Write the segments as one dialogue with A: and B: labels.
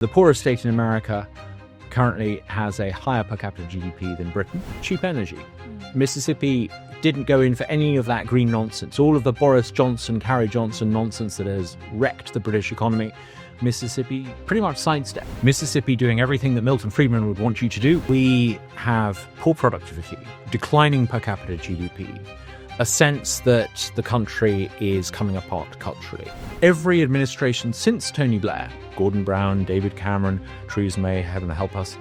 A: The poorest state in America currently has a higher per capita GDP than Britain. Cheap energy. Mississippi didn't go in for any of that green nonsense. All of the Boris Johnson, Carrie Johnson nonsense that has wrecked the British economy. Mississippi pretty much sidestepped. Mississippi doing everything that Milton Friedman would want you to do. We have poor productivity, declining per capita GDP, a sense that the country is coming apart culturally. Every administration since Tony Blair, Gordon Brown, David Cameron, Theresa May, heaven help us,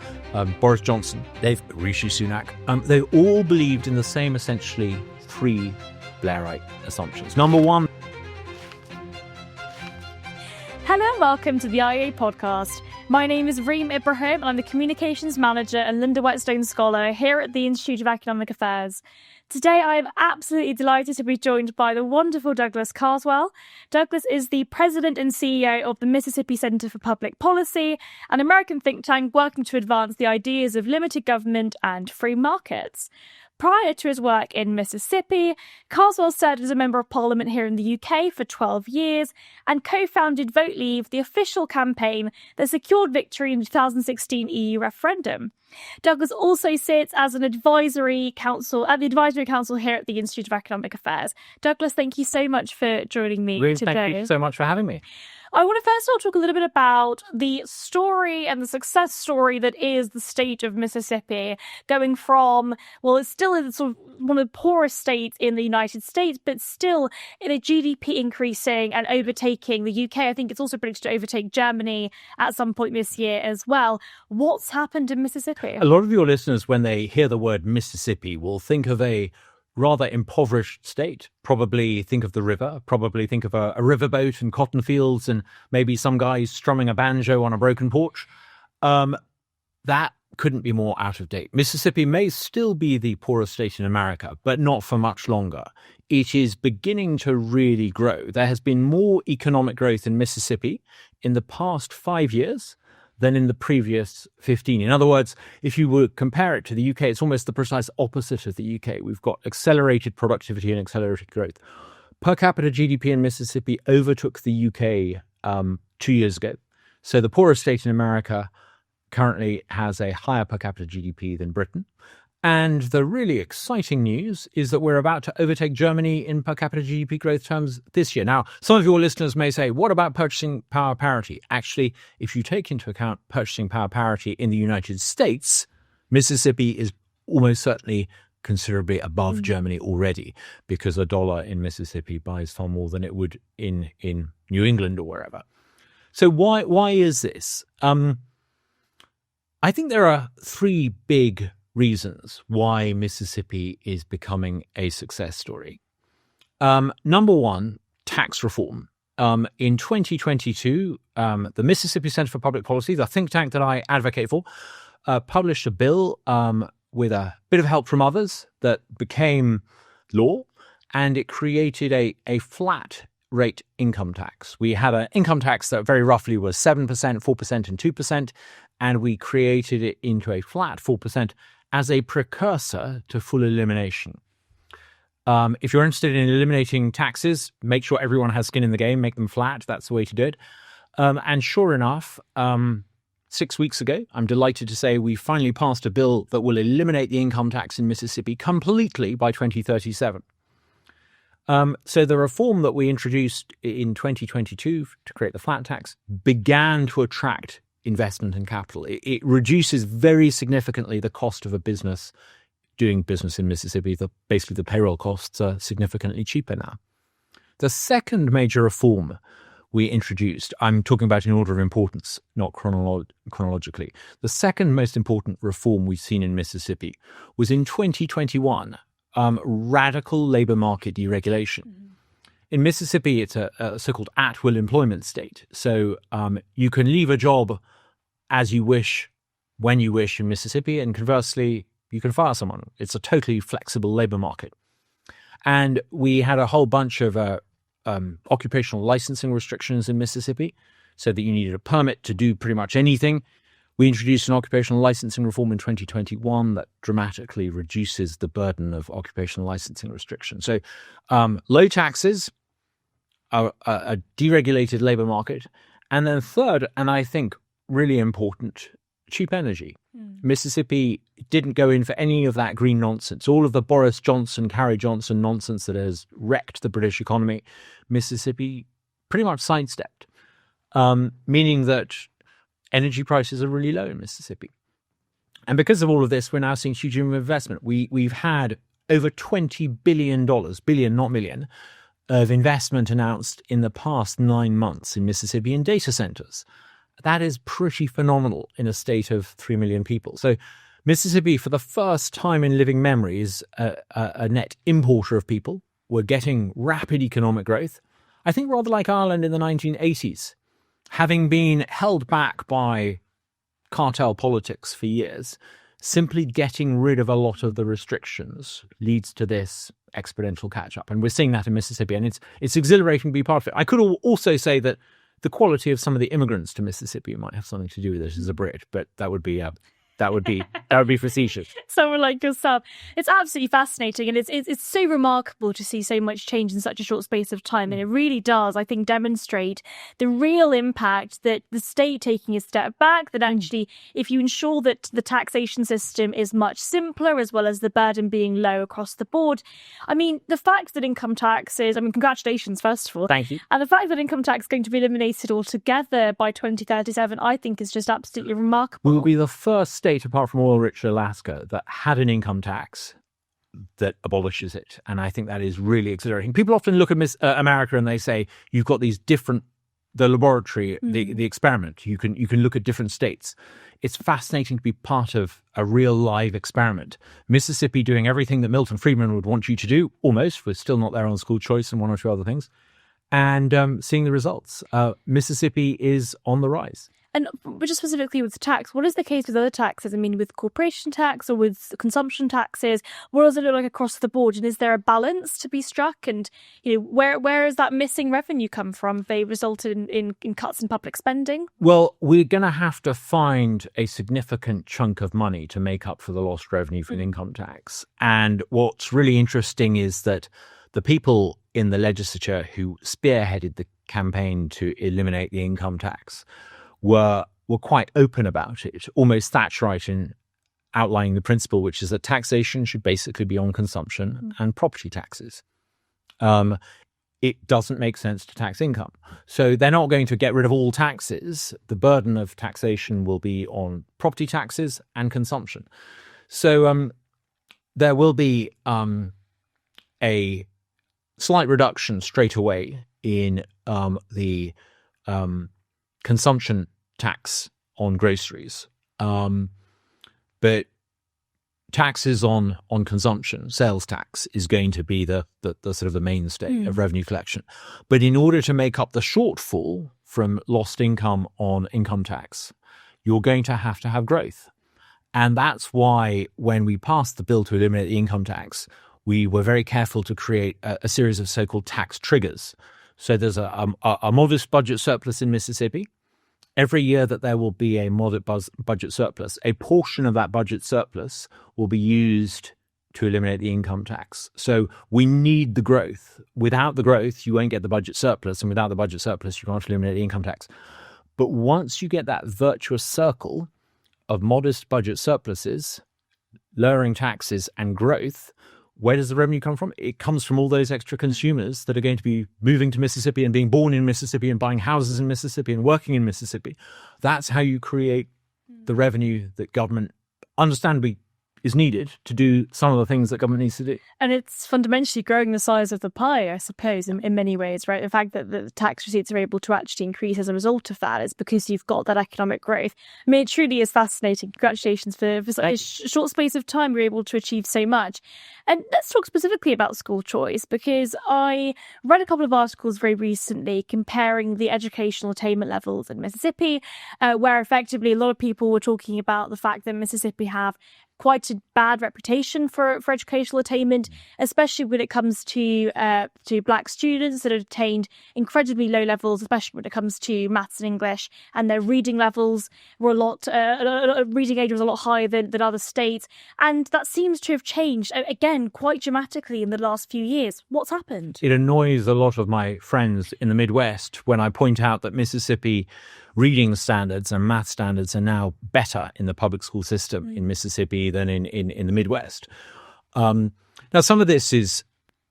A: Boris Johnson, Rishi Sunak, they all believed in the same essentially three Blairite assumptions. Number one.
B: Hello and welcome to the IEA podcast. My name is Reem, Ibrahim, and I'm the Communications Manager and Linda Whetstone Scholar here at the Institute of Economic Affairs. Today I am absolutely delighted to be joined by the wonderful Douglas Carswell. Douglas is the President and CEO of the Mississippi Center for Public Policy, an American think tank working to advance the ideas of limited government and free markets. Prior to his work in Mississippi, Carswell served as a Member of Parliament here in the UK for 12 years and co-founded Vote Leave, the official campaign that secured victory in the 2016 EU referendum. Douglas also sits as an advisory council at the Advisory Council here at the Institute of Economic Affairs. Douglas, thank you so much for joining me today.
A: Thank you so much for having me.
B: I want to first of all talk a little bit about the story and the success story that is the state of Mississippi, going from, well, it's still sort of one of the poorest states in the United States, but still in a GDP increasing and overtaking the UK. I think it's also predicted to overtake Germany at some point this year as well. What's happened in Mississippi?
A: A lot of your listeners, when they hear the word Mississippi, will think of a rather impoverished state. Probably think of the river, probably think of a riverboat and cotton fields and maybe some guy strumming a banjo on a broken porch. That couldn't be more out of date. Mississippi may still be the poorest state in America, but not for much longer. It is beginning to really grow. There has been more economic growth in Mississippi in the past 5 years than in the previous 15. In other words, if you would compare it to the UK, it's almost the precise opposite of the UK. We've got accelerated productivity and accelerated growth. Per capita GDP in Mississippi overtook the UK 2 years ago. So the poorest state in America currently has a higher per capita GDP than Britain. And the really exciting news is that we're about to overtake Germany in per capita GDP growth terms this year. Now, some of your listeners may say, what about purchasing power parity? Actually, if you take into account purchasing power parity in the United States, Mississippi is almost certainly considerably above Germany already, because a dollar in Mississippi buys far more than it would in New England or wherever. So why is this? I think there are three big reasons why Mississippi is becoming a success story. Number one, tax reform. In 2022, the Mississippi Center for Public Policy, the think tank that I advocate for, published a bill with a bit of help from others that became law, and it created a flat rate income tax. We had an income tax that very roughly was 7%, 4%, and 2%, and we created it into a flat 4% as a precursor to full elimination. If you're interested in eliminating taxes, make sure everyone has skin in the game, make them flat. That's the way to do it. And sure enough, 6 weeks ago, I'm delighted to say we finally passed a bill that will eliminate the income tax in Mississippi completely by 2037. So the reform that we introduced in 2022 to create the flat tax began to attract investment and capital. It reduces very significantly the cost of a business doing business in Mississippi. Basically, the payroll costs are significantly cheaper now. The second major reform we introduced, I'm talking about in order of importance, not chronologically. The second most important reform we've seen in Mississippi was in 2021, radical labor market deregulation. In Mississippi, it's a so-called at-will employment state. So you can leave a job as you wish, when you wish in Mississippi, and conversely, you can fire someone. It's a totally flexible labor market. And we had a whole bunch of occupational licensing restrictions in Mississippi, so that you needed a permit to do pretty much anything. We introduced an occupational licensing reform in 2021 that dramatically reduces the burden of occupational licensing restrictions. So low taxes, a deregulated labor market, and then third, and I think really important, cheap energy. Mississippi didn't go in for any of that green nonsense. All of the Boris Johnson, Carrie Johnson nonsense that has wrecked the British economy, Mississippi pretty much sidestepped, meaning that energy prices are really low in Mississippi. And because of all of this, we're now seeing huge investment. We've had over $20 billion, billion, not million, of investment announced in the past 9 months in Mississippi in data centers. That is pretty phenomenal in a state of 3 million people. So Mississippi, for the first time in living memory, is a net importer of people. We're getting rapid economic growth. I think rather like Ireland in the 1980s, having been held back by cartel politics for years, simply getting rid of a lot of the restrictions leads to this exponential catch-up. And we're seeing that in Mississippi, and it's exhilarating to be part of it. I could also say that the quality of some of the immigrants to Mississippi might have something to do with it as a Brit, but that would be facetious.
B: Someone like yourself. It's absolutely fascinating, and it's so remarkable to see so much change in such a short space of time. And it really does, I think, demonstrate the real impact that the state taking a step back, that actually, if you ensure that the taxation system is much simpler, as well as the burden being low across the board. I mean, the fact that income taxes, congratulations, first of all.
A: Thank you.
B: And the fact that income tax is going to be eliminated altogether by 2037, I think is just absolutely remarkable.
A: We'll be the first state, apart from oil-rich Alaska, that had an income tax that abolishes it. And I think that is really exhilarating. People often look at America and they say, you've got these different, the laboratory, the experiment. You can look at different states. It's fascinating to be part of a real live experiment. Mississippi doing everything that Milton Friedman would want you to do, almost. We're still not there on school choice and one or two other things. And seeing the results. Mississippi is on the rise.
B: And just specifically with tax, what is the case with other taxes? I mean, with corporation tax or with consumption taxes, what does it look like across the board? And is there a balance to be struck? And where is that missing revenue come from? They resulted in cuts in public spending?
A: Well, we're going to have to find a significant chunk of money to make up for the lost revenue from income tax. And what's really interesting is that the people in the legislature who spearheaded the campaign to eliminate the income tax were quite open about it, almost Thatcherite in outlining the principle, which is that taxation should basically be on consumption and property taxes. It doesn't make sense to tax income. So they're not going to get rid of all taxes. The burden of taxation will be on property taxes and consumption. So there will be a slight reduction straight away in the consumption tax on groceries, but taxes on consumption, sales tax, is going to be the sort of the mainstay of revenue collection. But in order to make up the shortfall from lost income on income tax, you're going to have growth. And that's why when we passed the bill to eliminate the income tax, we were very careful to create a series of so-called tax triggers. So there's a modest budget surplus in Mississippi. Every year that there will be a modest budget surplus, a portion of that budget surplus will be used to eliminate the income tax. So we need the growth. Without the growth, you won't get the budget surplus. And without the budget surplus, you can't eliminate the income tax. But once you get that virtuous circle of modest budget surpluses, lowering taxes and growth, where does the revenue come from? It comes from all those extra consumers that are going to be moving to Mississippi and being born in Mississippi and buying houses in Mississippi and working in Mississippi. That's how you create the revenue that government understandably is needed to do some of the things that government needs to do.
B: And it's fundamentally growing the size of the pie, I suppose, in many ways, right? The fact that the tax receipts are able to actually increase as a result of that is because you've got that economic growth. I mean, it truly is fascinating. Congratulations for such a short space of time you're able to achieve so much. And let's talk specifically about school choice, because I read a couple of articles very recently comparing the educational attainment levels in Mississippi, where effectively a lot of people were talking about the fact that Mississippi have quite a bad reputation for educational attainment, especially when it comes to Black students that have attained incredibly low levels, especially when it comes to maths and English, and their reading levels were reading age was a lot higher than other states. And that seems to have changed, again, quite dramatically in the last few years. What's happened?
A: It annoys a lot of my friends in the Midwest when I point out that Mississippi reading standards and math standards are now better in the public school system in Mississippi than in the Midwest. Now, some of this is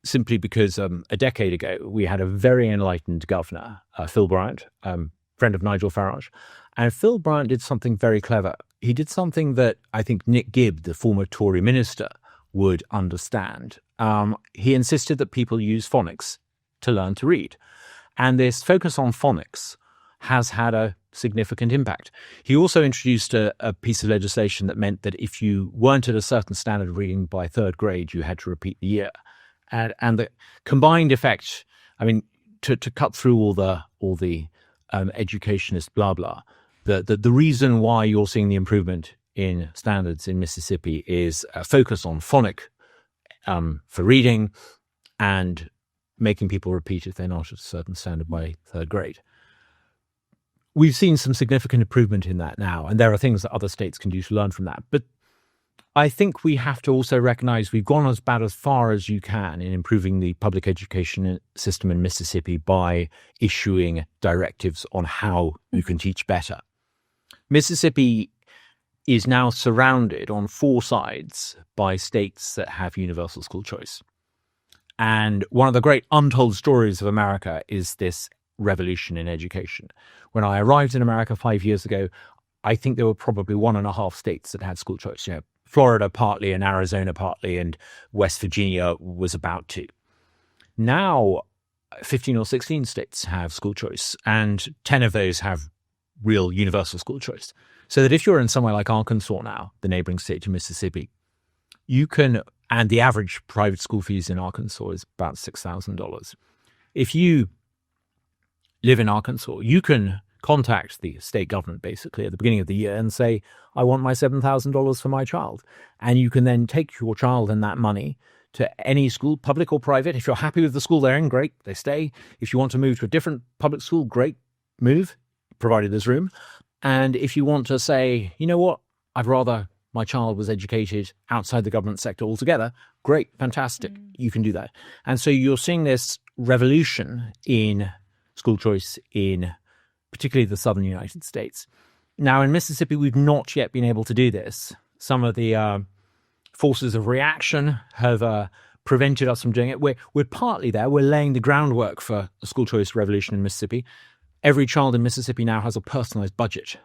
A: simply because a decade ago, we had a very enlightened governor, Phil Bryant, friend of Nigel Farage. And Phil Bryant did something very clever. He did something that I think Nick Gibb, the former Tory minister, would understand. He insisted that people use phonics to learn to read. And this focus on phonics has had a significant impact. He also introduced a piece of legislation that meant that if you weren't at a certain standard of reading by third grade, you had to repeat the year. And the combined effect, I mean, to cut through all the educationist blah blah, the reason why you're seeing the improvement in standards in Mississippi is a focus on phonic for reading and making people repeat if they're not at a certain standard by third grade. We've seen some significant improvement in that now, and there are things that other states can do to learn from that. But I think we have to also recognize we've gone about as far as you can in improving the public education system in Mississippi by issuing directives on how you can teach better. Mississippi is now surrounded on four sides by states that have universal school choice. And one of the great untold stories of America is this revolution in education. When I arrived in America 5 years ago, I think there were probably 1.5 states that had school choice. You know, Florida partly and Arizona partly, and West Virginia was about to. Now, 15 or 16 states have school choice, and 10 of those have real universal school choice. So that if you're in somewhere like Arkansas now, the neighboring state to Mississippi, you can, and the average private school fees in Arkansas is about $6,000. If you live in Arkansas, you can contact the state government basically at the beginning of the year and say, I want my $7,000 for my child. And you can then take your child and that money to any school, public or private. If you're happy with the school they're in, great, they stay. If you want to move to a different public school, great, move, provided there's room. And if you want to say, you know what, I'd rather my child was educated outside the government sector altogether, great, fantastic, you can do that. And so you're seeing this revolution in school choice in particularly the southern United States. Now, in Mississippi, we've not yet been able to do this. Some of the forces of reaction have prevented us from doing it. We're partly there. We're laying the groundwork for a school choice revolution in Mississippi. Every child in Mississippi now has a personalized budget,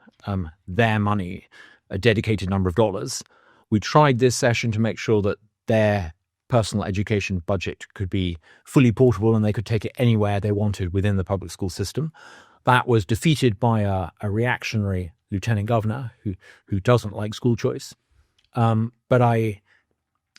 A: their money, a dedicated number of dollars. We tried this session to make sure that their personal education budget could be fully portable and they could take it anywhere they wanted within the public school system. That was defeated by a reactionary lieutenant governor who doesn't like school choice. But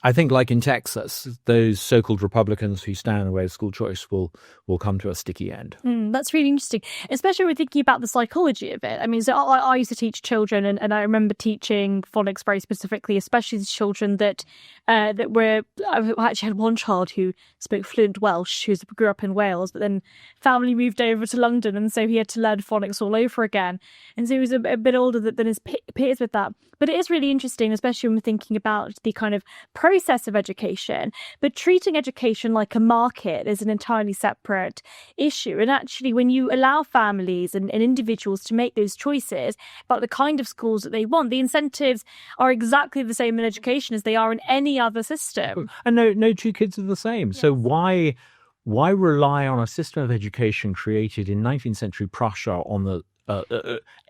A: I think, like in Texas, those so-called Republicans who stand in the way of school choice will come to a sticky end.
B: That's really interesting, especially when we're thinking about the psychology of it. I mean, so I used to teach children, and I remember teaching phonics very specifically, especially to children that were. I actually had one child who spoke fluent Welsh, who grew up in Wales, but then family moved over to London, and so he had to learn phonics all over again. And so he was a bit older than his peers with that. But it is really interesting, especially when we're thinking about the kind of process of education, but treating education like a market is an entirely separate issue. And actually, when you allow families and individuals to make those choices about the kind of schools that they want, the incentives are exactly the same in education as they are in any other system.
A: And no two kids are the same. Yes. So why rely on a system of education created in 19th century Prussia on the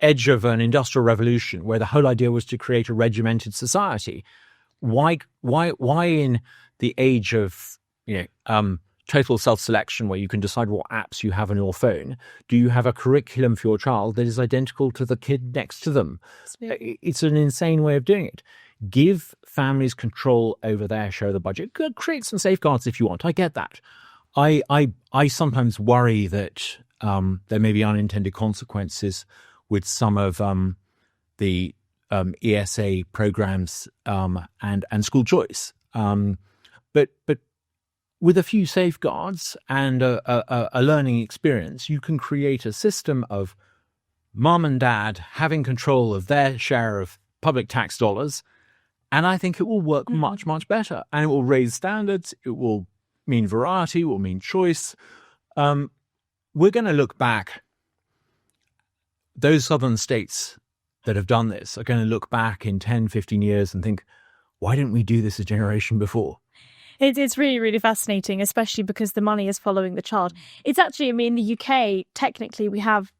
A: edge of an industrial revolution, where the whole idea was to create a regimented society? Why in the age of total self-selection, where you can decide what apps you have on your phone, do you have a curriculum for your child that is identical to the kid next to them? It's an insane way of doing it. Give families control over their share of the budget. Create some safeguards if you want. I get that. I sometimes worry that there may be unintended consequences with some of the ESA programs and school choice. But with a few safeguards and a learning experience, you can create a system of mum and dad having control of their share of public tax dollars. And I think it will work much, much better. And it will raise standards. It will mean variety. It will mean choice. We're going to look back those southern states that have done this are going to look back in 10, 15 years and think, why didn't we do this a generation before?
B: It's really, really fascinating, especially because the money is following the child. It's actually, I mean, in the UK, technically, we have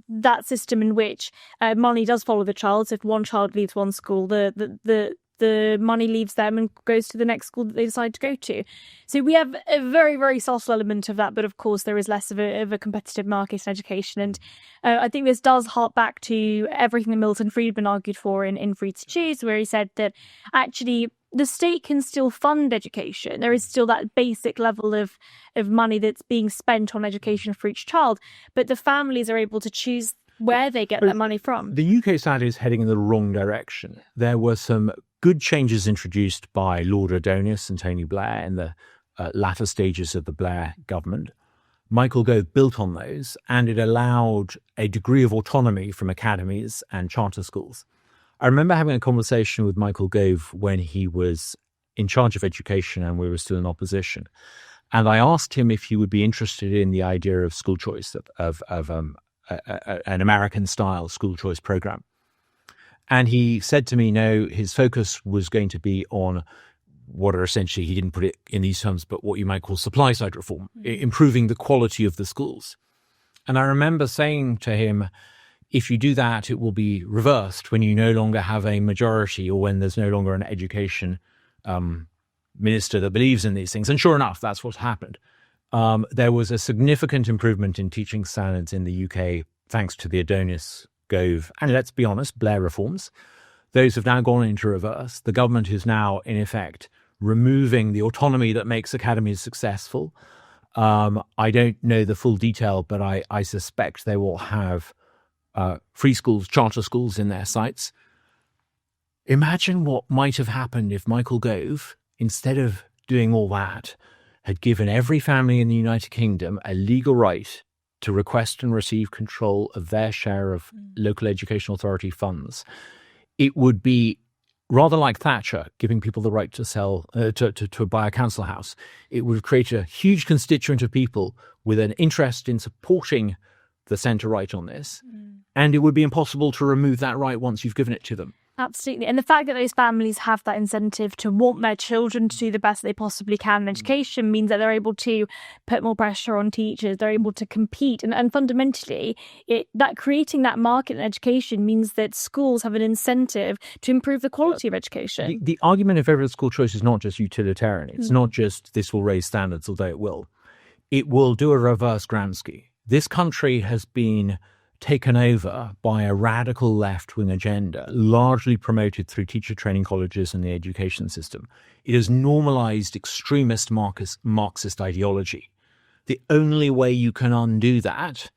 B: that system in which money does follow the child. So if one child leaves one school, the money leaves them and goes to the next school that they decide to go to. So we have a very, very social element of that. But of course, there is less of a competitive market in education. And I think this does hark back to everything that Milton Friedman argued for in Free to Choose, where he said that actually the state can still fund education. There is still that basic level of money that's being spent on education for each child. But the families are able to choose where they get that money from.
A: The UK side is heading in the wrong direction. There were some good changes introduced by Lord Adonis and Tony Blair in the latter stages of the Blair government. Michael Gove built on those, and it allowed a degree of autonomy from academies and charter schools. I remember having a conversation with Michael Gove when he was in charge of education and we were still in opposition. And I asked him if he would be interested in the idea of school choice, of an American-style school choice program. And he said to me, no, his focus was going to be on what are essentially, he didn't put it in these terms, but what you might call supply-side reform, improving the quality of the schools. And I remember saying to him, if you do that, it will be reversed when you no longer have a majority or when there's no longer an education minister that believes in these things. And sure enough, that's what's happened. There was a significant improvement in teaching standards in the UK thanks to the Adonis, Gove, and let's be honest, Blair reforms. Those have now gone into reverse. The government is now, in effect, removing the autonomy that makes academies successful. I don't know the full detail, but I suspect they will have free schools, charter schools in their sites. Imagine what might have happened if Michael Gove, instead of doing all that, had given every family in the United Kingdom a legal right to request and receive control of their share of local education authority funds. It would be rather like Thatcher giving people the right to sell, to buy a council house. It would create a huge constituent of people with an interest in supporting the centre right on this. And it would be impossible to remove that right once you've given it to them.
B: Absolutely. And the fact that those families have that incentive to want their children to do the best they possibly can in education means that they're able to put more pressure on teachers, they're able to compete. And fundamentally, that creating that market in education means that schools have an incentive to improve the quality of education.
A: The argument of favourite school choice is not just utilitarian. It's not just this will raise standards, although it will. It will do a reverse Gramsci. This country has been taken over by a radical left-wing agenda, largely promoted through teacher training colleges and the education system. It has normalized extremist Marxist ideology. The only way you can undo that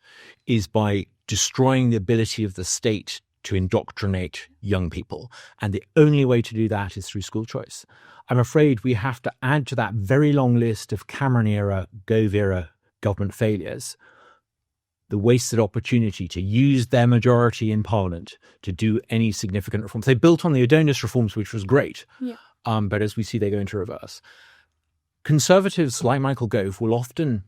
A: is by destroying the ability of the state to indoctrinate young people. And the only way to do that is through school choice. I'm afraid we have to add to that very long list of Cameron-era, Gove-era government failures the wasted opportunity to use their majority in Parliament to do any significant reforms. They built on the Adonis reforms, which was great, but as we see, they go into reverse. Conservatives like Michael Gove will often,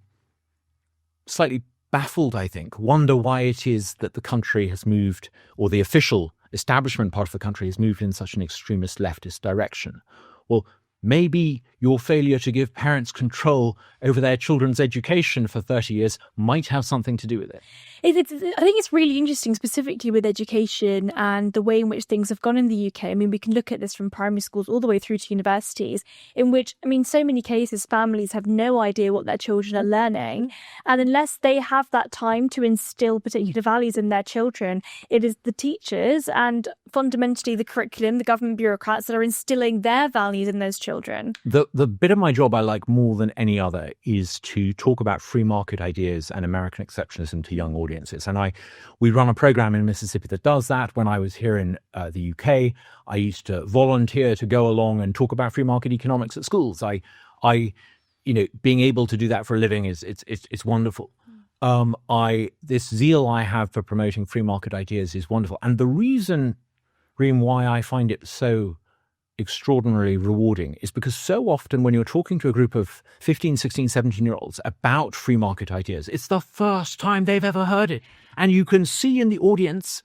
A: slightly baffled, I think, wonder why it is that the country has moved, or the official establishment part of the country has moved in such an extremist leftist direction. Well, maybe your failure to give parents control over their children's education for 30 years might have something to do with it.
B: I think it's really interesting, specifically with education and the way in which things have gone in the UK. I mean, we can look at this from primary schools all the way through to universities, in which, I mean, so many cases, families have no idea what their children are learning. And unless they have that time to instill particular values in their children, it is the teachers and fundamentally the curriculum, the government bureaucrats that are instilling their values in those children.
A: The bit of my job I like more than any other is to talk about free market ideas and American exceptionalism to young audiences. And we run a program in Mississippi that does that. When I was here in the UK, I used to volunteer to go along and talk about free market economics at schools. Being able to do that for a living it's wonderful. This zeal I have for promoting free market ideas is wonderful. And the reason, Reem, why I find it so extraordinarily rewarding is because so often when you're talking to a group of 15, 16, 17-year-olds about free market ideas, it's the first time they've ever heard it. And you can see in the audience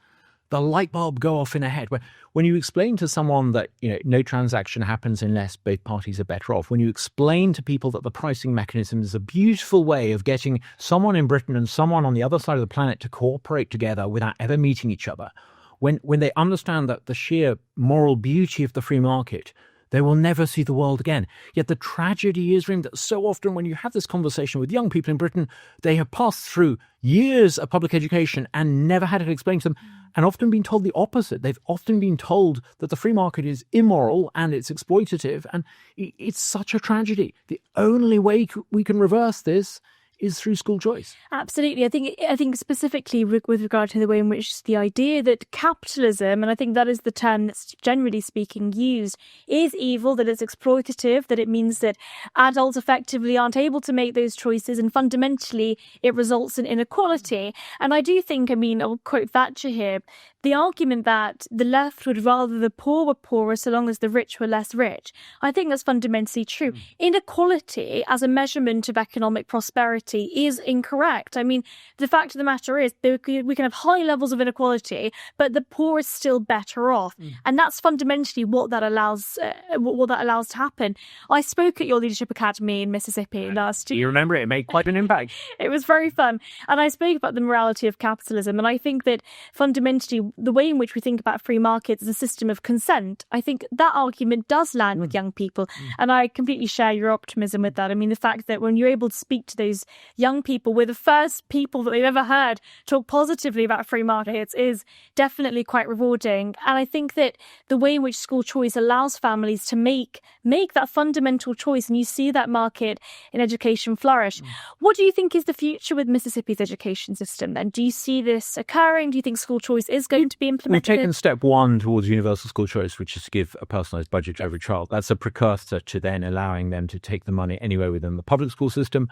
A: the light bulb go off in their head. When you explain to someone that no transaction happens unless both parties are better off, when you explain to people that the pricing mechanism is a beautiful way of getting someone in Britain and someone on the other side of the planet to cooperate together without ever meeting each other, when they understand that the sheer moral beauty of the free market, they will never see the world again. Yet the tragedy is, Reem, that so often when you have this conversation with young people in Britain, they have passed through years of public education and never had it explained to them, and often been told the opposite. They've often been told that the free market is immoral and it's exploitative, and it's such a tragedy. The only way we can reverse this is through school choice.
B: Absolutely. I think specifically with regard to the way in which the idea that capitalism, and I think that is the term that's generally speaking used, is evil, that it's exploitative, that it means that adults effectively aren't able to make those choices, and fundamentally it results in inequality. And I do think, I'll quote Thatcher here, the argument that the left would rather the poor were poorer so long as the rich were less rich, I think that's fundamentally true. Inequality as a measurement of economic prosperity is incorrect. The fact of the matter is we can have high levels of inequality, but the poor is still better off. And that's fundamentally what that allows to happen. I spoke at your Leadership Academy in Mississippi last year.
A: You remember it made quite an impact.
B: It was very fun. And I spoke about the morality of capitalism. And I think that fundamentally the way in which we think about free markets as a system of consent, I think that argument does land with young people. And I completely share your optimism with that. The fact that when you're able to speak to those young people, we're the first people that they've ever heard talk positively about free markets, is definitely quite rewarding. And I think that the way in which school choice allows families to make that fundamental choice, and you see that market in education flourish. What do you think is the future with Mississippi's education system then? Do you see this occurring? Do you think school choice is going to be implemented?
A: We've taken step one towards universal school choice, which is to give a personalised budget to every child. That's a precursor to then allowing them to take the money anywhere within the public school system.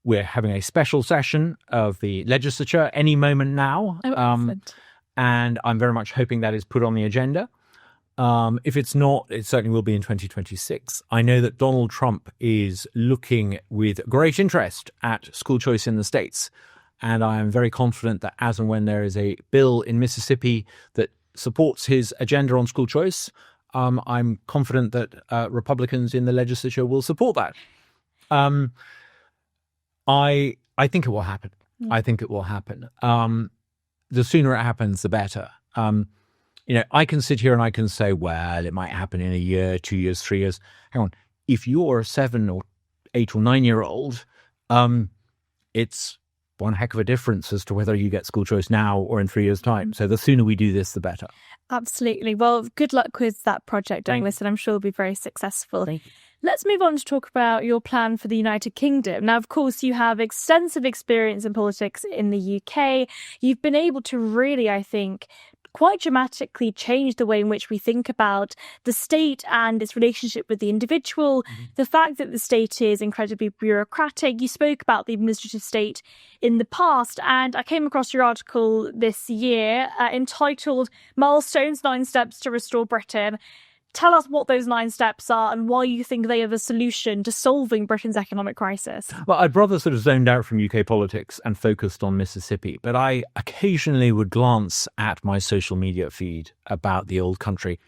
A: We're having a special session of the legislature any moment now. And I'm very much hoping that is put on the agenda. If it's not, it certainly will be in 2026. I know that Donald Trump is looking with great interest at school choice in the States. And I am very confident that as and when there is a bill in Mississippi that supports his agenda on school choice, I'm confident that Republicans in the legislature will support that. I think it will happen. I think it will happen. The sooner it happens, the better. I can sit here and I can say, well, it might happen in a year, 2 years, 3 years. Hang on. If you're a 7 or 8 or 9-year-old, it's one heck of a difference as to whether you get school choice now or in 3 years' time. So the sooner we do this, the better.
B: Absolutely. Well, good luck with that project, Douglas, and I'm sure it'll be very successful.
A: Thank you.
B: Let's move on to talk about your plan for the United Kingdom. Now, of course, you have extensive experience in politics in the UK. You've been able to really, I think, quite dramatically change the way in which we think about the state and its relationship with the individual. The fact that the state is incredibly bureaucratic. You spoke about the administrative state in the past, and I came across your article this year entitled Milestones, 9 Steps to Restore Britain. Tell us what those 9 steps are and why you think they are the solution to solving Britain's economic crisis.
A: Well, I'd rather sort of zoned out from UK politics and focused on Mississippi, but I occasionally would glance at my social media feed about the old country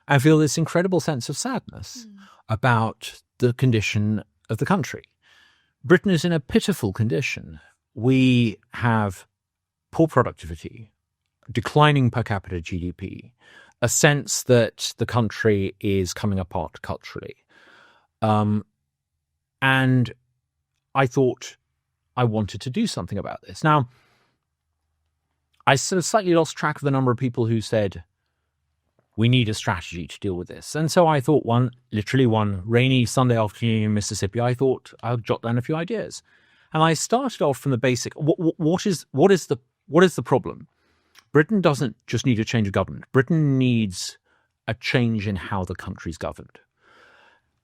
A: and feel this incredible sense of sadness about the condition of the country. Britain is in a pitiful condition. We have poor productivity, declining per capita GDP, a sense that the country is coming apart culturally. And I thought I wanted to do something about this. Now, I sort of slightly lost track of the number of people who said, we need a strategy to deal with this. And so I thought one rainy Sunday afternoon in Mississippi, I thought I'll jot down a few ideas. And I started off from the basic, what is the problem? Britain doesn't just need a change of government. Britain needs a change in how the country's governed.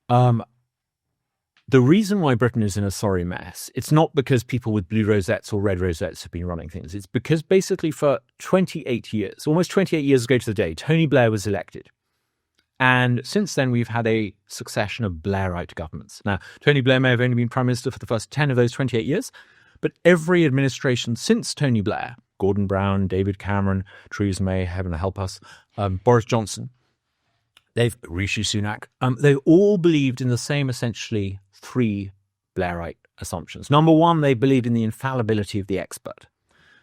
A: The reason why Britain is in a sorry mess, it's not because people with blue rosettes or red rosettes have been running things. It's because basically for 28 years, almost 28 years ago to the day, Tony Blair was elected. And since then, we've had a succession of Blairite governments. Now, Tony Blair may have only been Prime Minister for the first 10 of those 28 years, but every administration since Tony Blair, Gordon Brown, David Cameron, Theresa May, heaven help us, Boris Johnson, Rishi Sunak, they all believed in the same essentially three Blairite assumptions. Number one, they believed in the infallibility of the expert,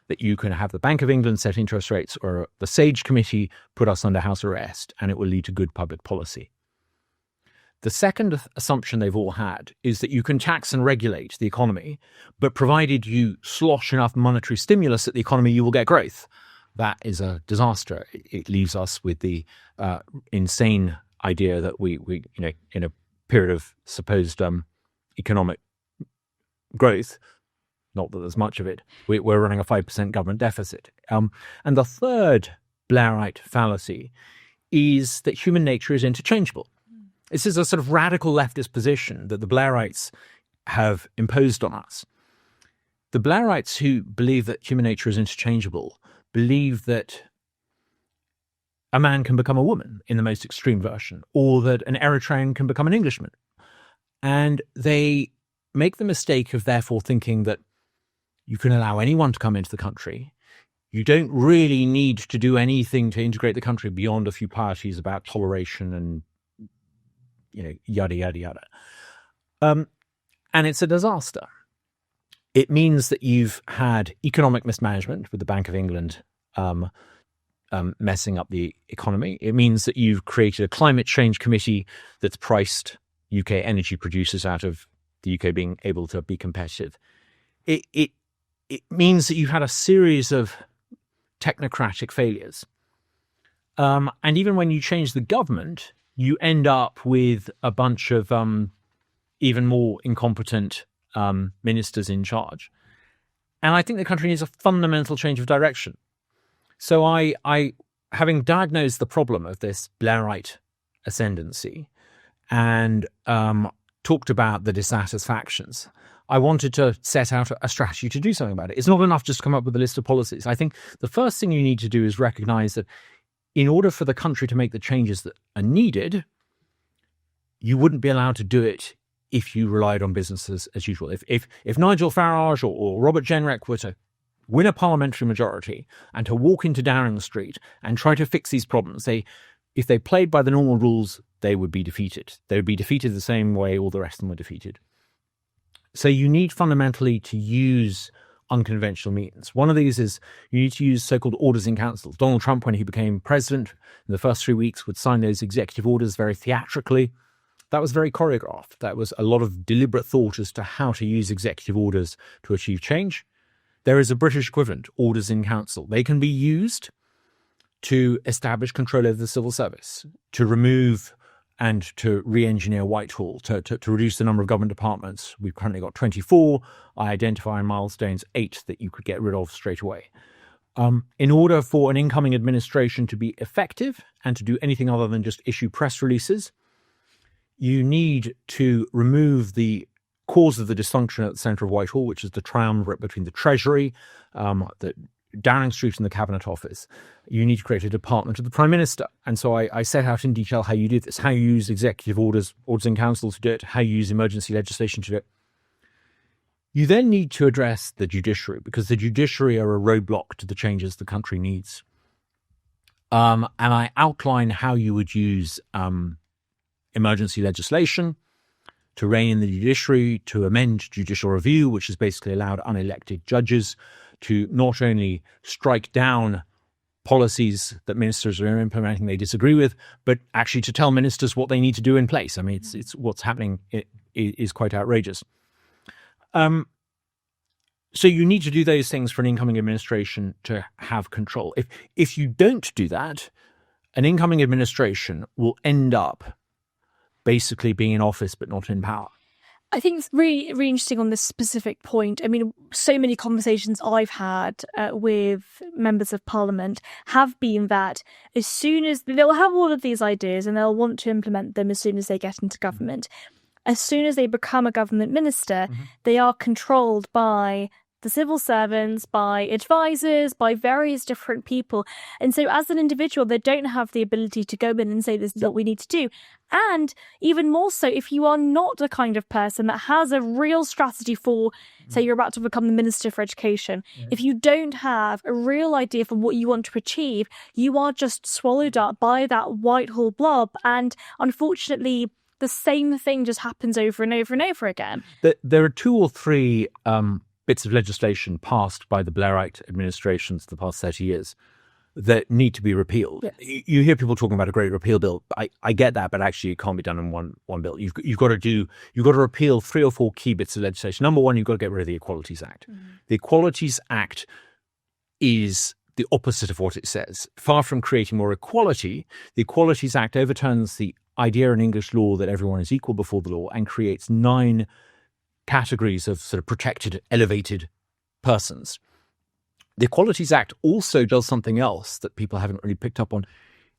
A: that you can have the Bank of England set interest rates or the Sage Committee put us under house arrest and it will lead to good public policy. The second assumption they've all had is that you can tax and regulate the economy, but provided you slosh enough monetary stimulus at the economy, you will get growth. That is a disaster. It leaves us with the insane idea that we in a period of supposed economic growth, not that there's much of it, we're running a 5% government deficit. And the third Blairite fallacy is that human nature is interchangeable. This is a sort of radical leftist position that the Blairites have imposed on us. The Blairites, who believe that human nature is interchangeable, believe that a man can become a woman in the most extreme version, or that an Eritrean can become an Englishman. And they make the mistake of therefore thinking that you can allow anyone to come into the country. You don't really need to do anything to integrate the country beyond a few pieties about toleration and, yada, yada, yada. And it's a disaster. It means that you've had economic mismanagement with the Bank of England messing up the economy. It means that you've created a climate change committee that's priced UK energy producers out of the UK being able to be competitive. It means that you had a series of technocratic failures. And even when you change the government, you end up with a bunch of even more incompetent ministers in charge. And I think the country needs a fundamental change of direction. So I having diagnosed the problem of this Blairite ascendancy and talked about the dissatisfactions, I wanted to set out a strategy to do something about it. It's not enough just to come up with a list of policies. I think the first thing you need to do is recognize that in order for the country to make the changes that are needed, you wouldn't be allowed to do it if you relied on businesses as usual. If Nigel Farage or Robert Jenrick were to win a parliamentary majority and to walk into Downing Street and try to fix these problems, if they played by the normal rules, they would be defeated. They would be defeated the same way all the rest of them were defeated. So you need fundamentally to use unconventional means. One of these is you need to use so-called orders in council. Donald Trump, when he became president, in the first 3 weeks would sign those executive orders very theatrically. That was very choreographed. That was a lot of deliberate thought as to how to use executive orders to achieve change. There is a British equivalent, orders in council. They can be used to establish control over the civil service, to remove and to re-engineer Whitehall, to reduce the number of government departments. We've currently got 24. I identify in milestones 8 that you could get rid of straight away. In order for an incoming administration to be effective and to do anything other than just issue press releases, you need to remove the cause of the dysfunction at the centre of Whitehall, which is the triumvirate between the Treasury, the Downing Street and the Cabinet Office. You need to create a department of the Prime Minister. And so I set out in detail how you do this, how you use executive orders in council to do it, how you use emergency legislation to do it. You then need to address the judiciary, because the judiciary are a roadblock to the changes the country needs. And I outline how you would use emergency legislation to rein in the judiciary, to amend judicial review, which has basically allowed unelected judges to not only strike down policies that ministers are implementing they disagree with, but actually to tell ministers what they need to do in place. I mean, it's what's happening is quite outrageous. So you need to do those things for an incoming administration to have control. If you don't do that, an incoming administration will end up basically being in office but not in power.
B: I think it's really, really interesting on this specific point. I mean, so many conversations I've had with members of parliament have been that as soon as they'll have all of these ideas and they'll want to implement them as soon as they get into government, as soon as they become a government minister, they are controlled by the civil servants, by advisors, by various different people. And so as an individual, they don't have the ability to go in and say, this is what we need to do. And even more so, if you are not the kind of person that has a real strategy for, say, you're about to become the Minister for Education, if you don't have a real idea for what you want to achieve, you are just swallowed up by that Whitehall blob. And unfortunately, the same thing just happens over and over and over again.
A: There are 2 or 3 bits of legislation passed by the Blairite administrations the past 30 years that need to be repealed. Yeah. You hear people talking about a great repeal bill. I get that, but actually it can't be done in one bill. You've got to repeal 3 or 4 key bits of legislation. Number one, you've got to get rid of the Equalities Act. The Equalities Act is the opposite of what it says. Far from creating more equality, the Equalities Act overturns the idea in English law that everyone is equal before the law and creates 9 categories of sort of protected, elevated persons. The Equalities Act also does something else that people haven't really picked up on.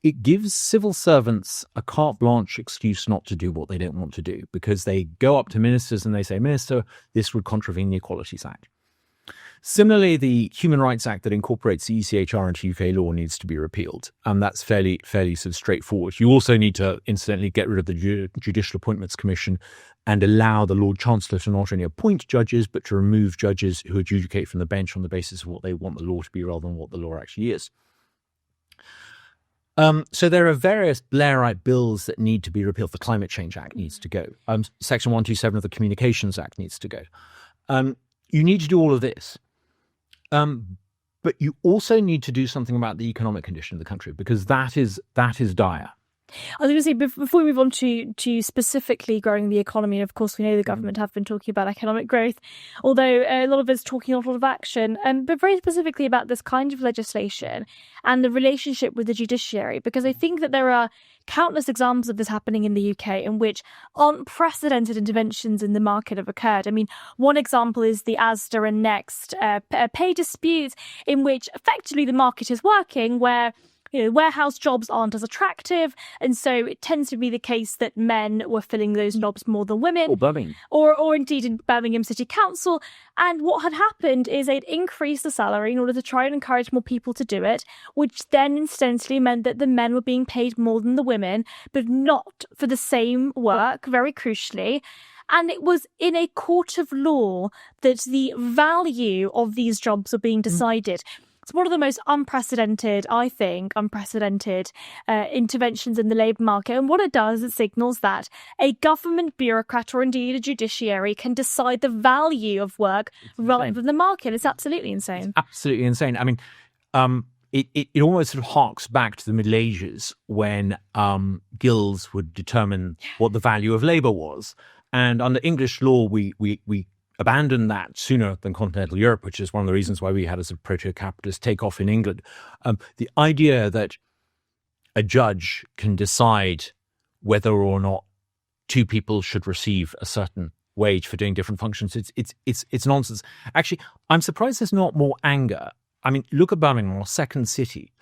A: It gives civil servants a carte blanche excuse not to do what they don't want to do, because they go up to ministers and they say, Minister, this would contravene the Equalities Act. Similarly, the Human Rights Act that incorporates the ECHR into UK law needs to be repealed. And that's fairly sort of straightforward. You also need to, incidentally, get rid of the Judicial Appointments Commission and allow the Lord Chancellor to not only appoint judges, but to remove judges who adjudicate from the bench on the basis of what they want the law to be rather than what the law actually is. So there are various Blairite bills that need to be repealed. The Climate Change Act needs to go. Section 127 of the Communications Act needs to go. You need to do all of this. But you also need to do something about the economic condition of the country, because that is dire.
B: I was going to say, before we move on to specifically growing the economy, and of course we know the government have been talking about economic growth, although a lot of it's talking a lot of action, but very specifically about this kind of legislation and the relationship with the judiciary, because I think that there are countless examples of this happening in the UK in which unprecedented interventions in the market have occurred. I mean, one example is the Asda and Next pay dispute, in which effectively the market is working where warehouse jobs aren't as attractive, and so it tends to be the case that men were filling those jobs more than women.
A: Or Birmingham.
B: Or indeed in Birmingham City Council. And what had happened is they'd increased the salary in order to try and encourage more people to do it, which then incidentally meant that the men were being paid more than the women, but not for the same work, very crucially. And it was in a court of law that the value of these jobs were being decided. It's one of the most unprecedented interventions in the labour market. And what it does, it signals that a government bureaucrat or indeed a judiciary can decide the value of work rather than the market. It's absolutely insane.
A: It's absolutely insane. I mean, it almost sort of harks back to the Middle Ages when guilds would determine what the value of labour was. And under English law, we abandoned that sooner than continental Europe, which is one of the reasons why we had a sort of proto-capitalist takeoff in England. The idea that a judge can decide whether or not 2 people should receive a certain wage for doing different functions, it's nonsense. Actually, I'm surprised there's not more anger. I mean, look at Birmingham, our second city.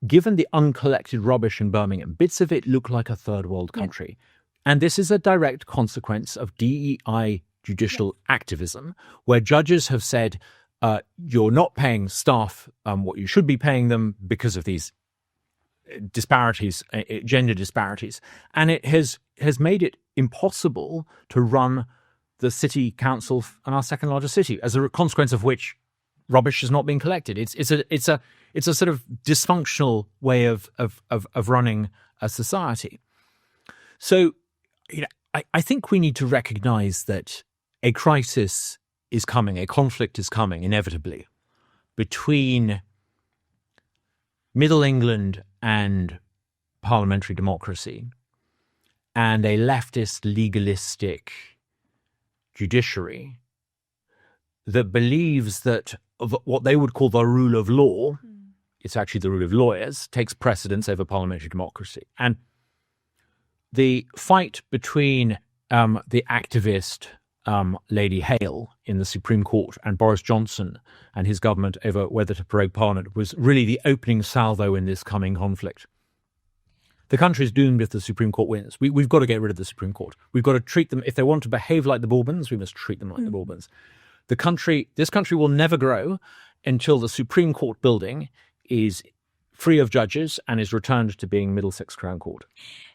A: Given the uncollected rubbish in Birmingham, bits of it look like a third world country. Yeah. And this is a direct consequence of DEI judicial activism, where judges have said, you're not paying staff what you should be paying them because of these disparities, gender disparities. And it has made it impossible to run the city council in our second largest city, as a consequence of which rubbish is not being collected. It's a sort of dysfunctional way of running a society. So, I think we need to recognize that a crisis is coming, a conflict is coming, inevitably, between Middle England and parliamentary democracy and a leftist, legalistic judiciary that believes that what they would call the rule of law, it's actually the rule of lawyers, takes precedence over parliamentary democracy. And the fight between the activist Lady Hale in the Supreme Court and Boris Johnson and his government over whether to prorogue Parliament was really the opening salvo in this coming conflict. The country is doomed if the Supreme Court wins. We've got to get rid of the Supreme Court. We've got to treat them, if they want to behave like the Bourbons, we must treat them like the Bourbons. This country will never grow until the Supreme Court building is free of judges and is returned to being Middlesex Crown Court.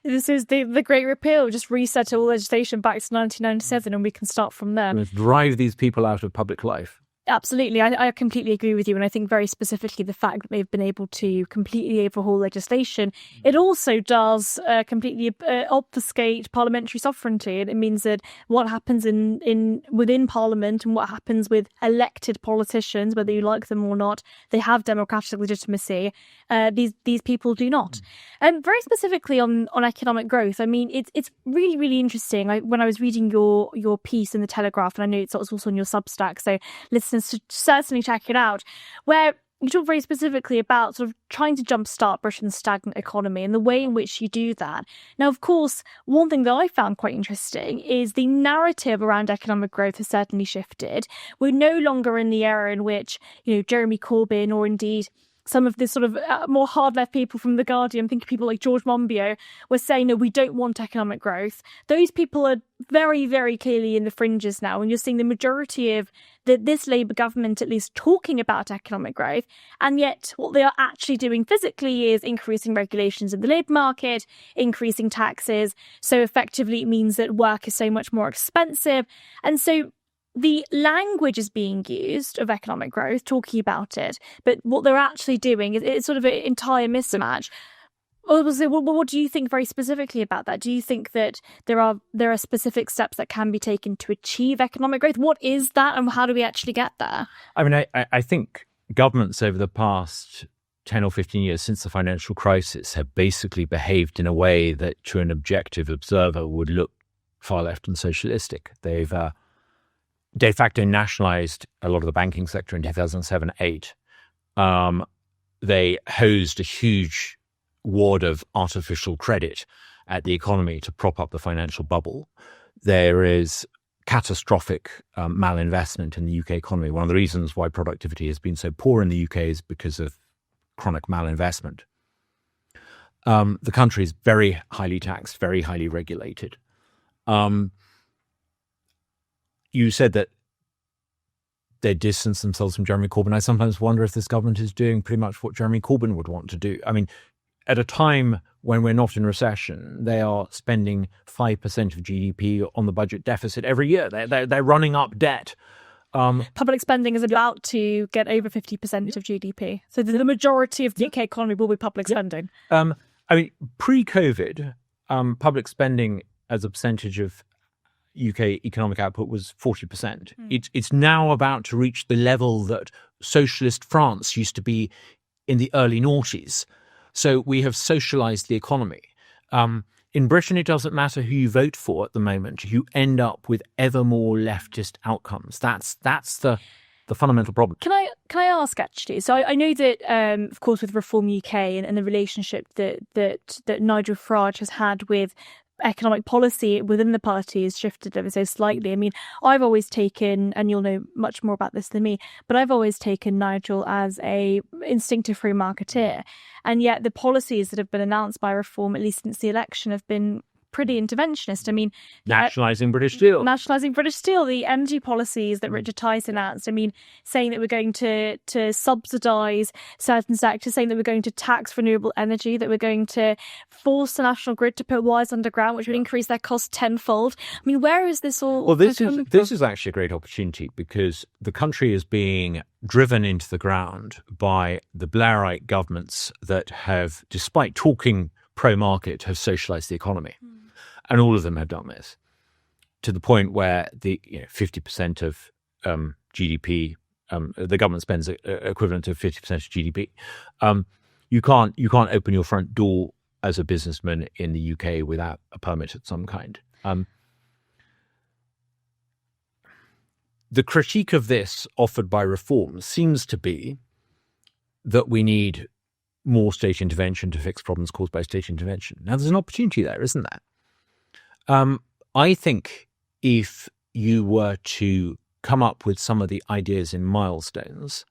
B: This is the Great Repeal. Just reset all legislation back to 1997 and we can start from there.
A: Let's drive these people out of public life.
B: Absolutely. I completely agree with you. And I think very specifically the fact that they've been able to completely overhaul legislation, it also does completely obfuscate parliamentary sovereignty. And it means that what happens within Parliament and what happens with elected politicians, whether you like them or not, they have democratic legitimacy. These people do not. And very specifically on economic growth, I mean, it's really, really interesting. When I was reading your piece in the Telegraph, and I know it's also on your Substack, so listeners should certainly check it out, where you talk very specifically about sort of trying to jumpstart Britain's stagnant economy and the way in which you do that. Now, of course, one thing that I found quite interesting is the narrative around economic growth has certainly shifted. We're no longer in the era in which, Jeremy Corbyn or indeed some of the sort of more hard-left people from The Guardian, think of people like George Monbiot, were saying, no, we don't want economic growth. Those people are very, very clearly in the fringes now. And you're seeing the majority of this Labour government at least talking about economic growth. And yet what they are actually doing physically is increasing regulations in the labour market, increasing taxes. So effectively it means that work is so much more expensive. And so the language is being used of economic growth, talking about it, but what they're actually doing is sort of an entire mismatch. What do you think very specifically about that? Do you think that there are specific steps that can be taken to achieve economic growth? What is that, and how do we actually get there?
A: I mean, I think governments over the past 10 or 15 years since the financial crisis have basically behaved in a way that to an objective observer would look far left and socialistic. They've de facto nationalized a lot of the banking sector in 2007-8. They hosed a huge wad of artificial credit at the economy to prop up the financial bubble. There is catastrophic malinvestment in the UK economy. One of the reasons why productivity has been so poor in the UK is because of chronic malinvestment. The country is very highly taxed, very highly regulated. You said that they distance themselves from Jeremy Corbyn. I sometimes wonder if this government is doing pretty much what Jeremy Corbyn would want to do. I mean, at a time when we're not in recession, they are spending 5% of GDP on the budget deficit every year. They're running up debt.
B: Public spending is about to get over 50% of GDP. So the majority of the UK economy will be public spending.
A: I mean, pre-COVID, public spending as a percentage of UK economic output was 40%. It's now about to reach the level that socialist France used to be in the early noughties. So we have socialized the economy. In Britain, it doesn't matter who you vote for at the moment. You end up with ever more leftist outcomes. That's the fundamental problem.
B: Can I ask, actually? So I know that, of course, with Reform UK and the relationship that Nigel Farage has had with economic policy within the party has shifted ever so slightly. I mean, I've always taken, and you'll know much more about this than me, but I've always taken Nigel as a instinctive free marketeer. And yet the policies that have been announced by Reform, at least since the election, have been pretty interventionist. I mean,
A: nationalising British Steel.
B: Nationalising British Steel, the energy policies that Richard Tice announced. I mean, saying that we're going to subsidise certain sectors, saying that we're going to tax renewable energy, that we're going to force the national grid to put wires underground, which would increase their cost tenfold. I mean, where is this all?
A: Well, this is actually a great opportunity because the country is being driven into the ground by the Blairite governments that have, despite talking pro-market, have socialised the economy. And all of them have done this to the point where the 50% of GDP, the government spends equivalent to 50% of GDP. You can't open your front door as a businessman in the UK without a permit of some kind. The critique of this offered by Reform seems to be that we need more state intervention to fix problems caused by state intervention. Now, there's an opportunity there, isn't there? I think if you were to come up with some of the ideas in milestones,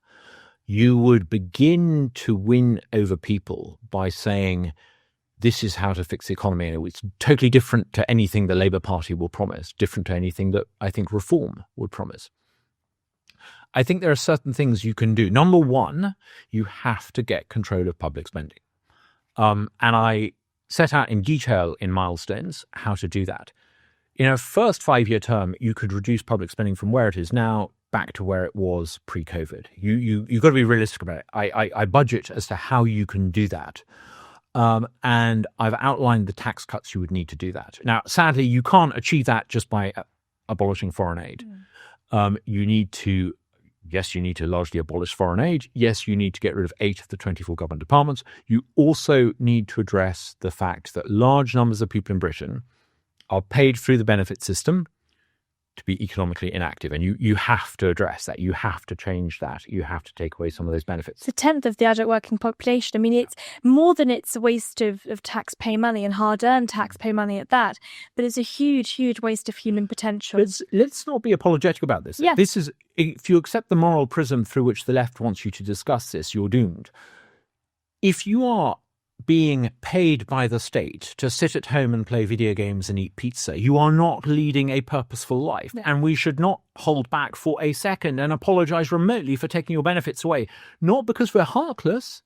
A: you would begin to win over people by saying, this is how to fix the economy. And it's totally different to anything the Labour Party will promise, different to anything that I think Reform would promise. I think there are certain things you can do. Number one, you have to get control of public spending. And I set out in detail in milestones how to do that. In a first 5-year term, you could reduce public spending from where it is now back to where it was pre-COVID. You've got to be realistic about it. I budget as to how you can do that. And I've outlined the tax cuts you would need to do that. Now, sadly, you can't achieve that just by abolishing foreign aid. You need to largely abolish foreign aid. Yes, you need to get rid of 8 of the 24 government departments. You also need to address the fact that large numbers of people in Britain are paid through the benefit system to be economically inactive. And you have to address that. You have to change that. You have to take away some of those benefits.
B: It's a tenth of the adult working population. I mean, it's more than it's a waste of taxpayer money and hard-earned taxpayer money at that. But it's a huge, huge waste of human potential.
A: Let's not be apologetic about this.
B: Yes.
A: This is, if you accept the moral prism through which the left wants you to discuss this, you're doomed. If you are being paid by the state to sit at home and play video games and eat pizza, you are not leading a purposeful life. No. And we should not hold back for a second and apologize remotely for taking your benefits away. Not because we're heartless,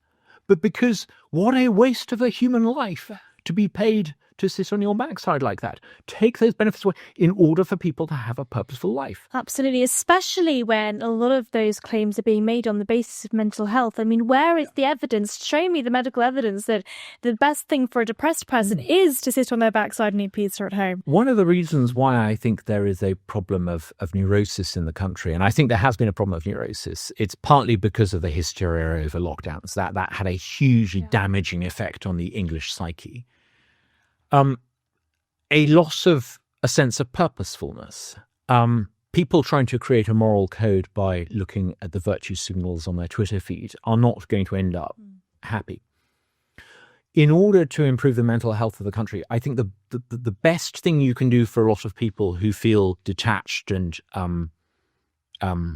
A: but because what a waste of a human life to be paid to sit on your backside like that. Take those benefits away in order for people to have a purposeful life.
B: Absolutely, especially when a lot of those claims are being made on the basis of mental health. I mean, where is the evidence? Show me the medical evidence that the best thing for a depressed person is to sit on their backside and eat pizza at home.
A: One of the reasons why I think there is a problem of neurosis in the country, and I think there has been a problem of neurosis, it's partly because of the hysteria over lockdowns. That had a hugely damaging effect on the English psyche. A loss of a sense of purposefulness. People trying to create a moral code by looking at the virtue signals on their Twitter feed are not going to end up happy. In order to improve the mental health of the country, I think the best thing you can do for a lot of people who feel detached and that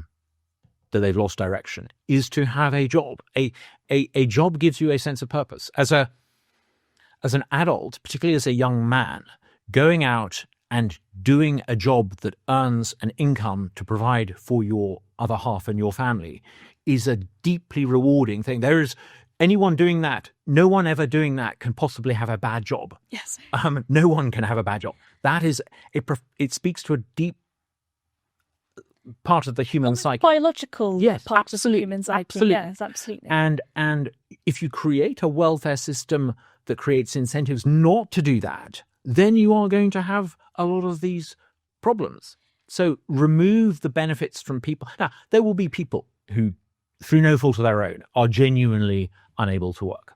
A: they've lost direction is to have a job. A job gives you a sense of purpose. As an adult, particularly as a young man, going out and doing a job that earns an income to provide for your other half and your family is a deeply rewarding thing. There is anyone doing that, no one ever doing that can possibly have a bad job.
B: Yes.
A: No one can have a bad job. That is, it speaks to a deep part of the human psyche.
B: Biological part
A: absolutely,
B: of the human psyche.
A: Absolutely.
B: Yes, absolutely.
A: And if you create a welfare system that creates incentives not to do that, then you are going to have a lot of these problems. So remove the benefits from people. Now, there will be people who, through no fault of their own, are genuinely unable to work.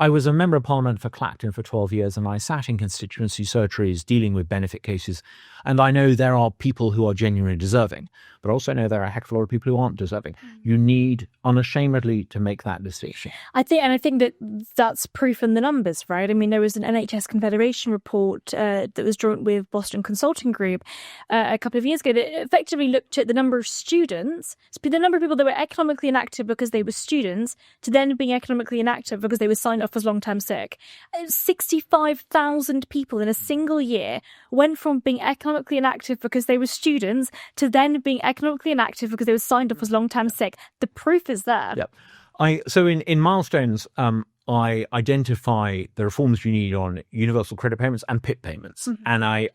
A: I was a member of Parliament for Clacton for 12 years, and I sat in constituency surgeries dealing with benefit cases. And I know there are people who are genuinely deserving, but I also know there are a heck of a lot of people who aren't deserving. You need unashamedly to make that distinction.
B: I think that that's proof in the numbers, right? I mean, there was an NHS Confederation report that was drawn with Boston Consulting Group a couple of years ago that effectively looked at the number of students, the number of people that were economically inactive because they were students, to then being economically inactive because they were signed off as long-term sick. 65,000 people in a single year went from being economically inactive because they were students to then being economically inactive because they were signed off as long-term sick. The proof is there.
A: Yep. So in milestones, I identify the reforms you need on universal credit payments and PIP payments. Mm-hmm. And I